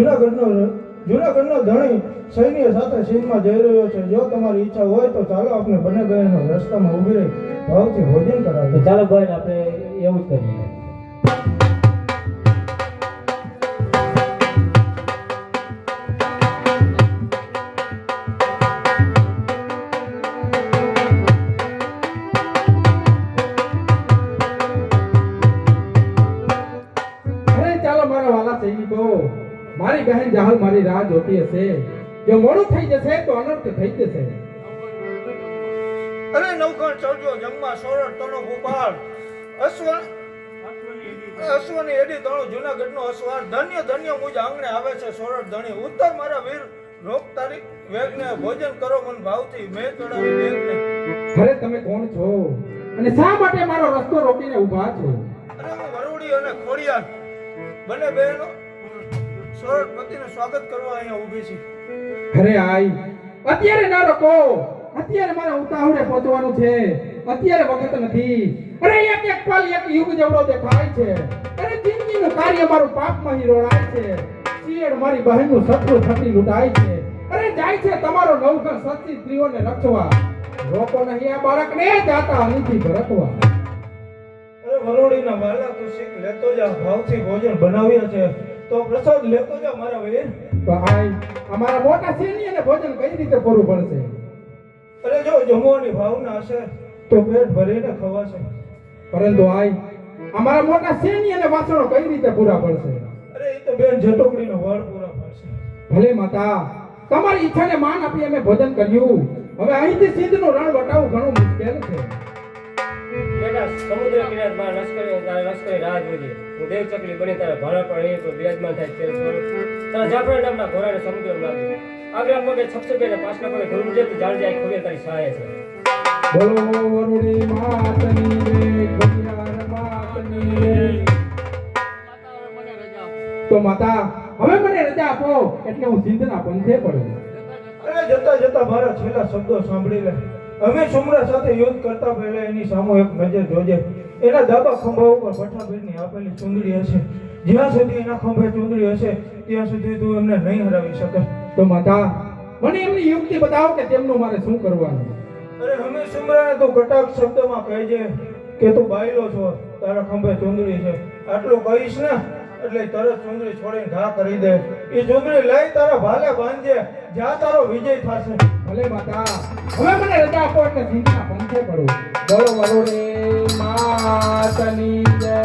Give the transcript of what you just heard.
જૂનાગઢનો ધણી સૈન્ય સાથે સીમમાં જઈ રહ્યો છે. જો તમારી ઈચ્છા હોય તો ચાલો આપણે બંને બહેનો રસ્તામાં ઊભી રહી ભાવથી ભોજન કરાવીએ. ચાલો ભાઈ, આપણે એવું જ કરીએ. ચાલો મારા વાલા સૈનિકો, મારી બહેન જાહલ મારી રાહ જોતી હશે. જો મોડું થઈ જશે તો અનર્થ થઈ જશે. અરે નવખણ ચડજો જમવા સોરઠ તણો ગોપાલ અશ્વની એડી તણો જૂનાગઢનો અશ્વાર ધન્ય ધન્ય મુજ આંગણે આવે છે સોરઠ ધણી. ઉત્તર મારા વીર રોક તારી વેગને ભોજન કરો મન ભાવથી મેં ચડાવી વેગને. અરે તમે કોણ છો અને શા માટે મારો રસ્તો રોકીને ઊભા છો? અરે હું વરુડી અને ખોડિયાર બંને બહેનો સોરઠ પતિનું સ્વાગત કરવા અહીંયા ઊભી છે. અરે આઈ, અત્યારે ના રોકો. અત્યારે મારે ઉતાવળે પહોંચવાનું છે. અત્યારે વખત નથી. અરે એક એક પલ એક યુગ જેવડો દેખાય છે. અરે જિંદગીનું કાર્ય મારું પાપમાં હી રોડાય છે. શિયળ મારી બહેનનું સત્વ થતી લૂંટાય છે. અરે જાય છે તમારો નવઘર સતી સ્ત્રીઓને રક્ષવા. રોકો નહીં આ બાળકને જાતા અનીથી ભરકવા. અરે વરુડીના વાલા તું શીખ લેતો જા ભાવથી ભોજન બનાવ્યા છે તો પ્રસાદ લેતો જા મારા વીર. તો આઈ, અમારા મોટા સૈન્યને ભોજન કઈ રીતે પૂરું પડશે? અરે જો જમવાની ભાવના હશે તો પેટ ભરીને ખવાશે. પરંતુ આઈ, અમારા મોટા સૈન્યને વાસણો કઈ રીતે પૂરા પડશે? અરે એ તો બેન જટોકડીનો વાળ પૂરા પાડશે. ભલે માતા, તમારી ઈચ્છાને માન આપી અમે ભોજન કર્યું. હવે અહીંથી સિંધનું રણ વટાવવું ઘણું મુશ્કેલ છે. બેટા, સમુદ્ર કિનારે મારા લશ્કરી રાહ જોઈએ. હું દેવ ચકલી બની તારા ભાણા પર અહીં પર બિરાજમાન થાય તે તારા જાફરા નામના ઘોડાને સમુદ્ર લાગ્યો. આગલા પગે છપછપીને પાછલા પગે ધૂળ ઉડે તો જાણ જાય ખોગે તારી સહાય છે. બોલો વરુડી માતની જય, ખોડિયાર માતની જય. તો માતા, હવે મને રજા આપો એટલે હું સિંધના પંથે પડું. અરે જતા જતા મારા છેલ્લા શબ્દો સાંભળી લે. અમે સુમરા સાથે યુદ્ધ કરતા પહેલા એની સામે એક નજર જોજે. એના દાબા ખંભા ઉપર ભઠ્ઠાભીરની આપેલી ચુંદડી હશે. જ્યાં સુધી એના ખંભે ચુંદડી હશે ત્યાં સુધી તું એમને નહીં હરાવી શકે. તો માતા, મને એમની યુક્તિ બતાવો કે તેમનું મારે શું કરવાનું. અરે અમે સુમરાને તું કટાક્ષ શબ્દમાં કહેજે કે તું બાયલો છો, તારા ખંભે ચુંદડી છે. આટલું કહીશ ને એટલે તરત ચુંદડી છોડીને ઘા કરી દે. એ ચુંદડી લઈ તારા ભાલે બાંધજે, જ્યાં તારો વિજય થશે. ભલે માતા, હવે મને રજા આપો એટલે સિંધના પંથે પડું. બોલો વરુડી માતની જય.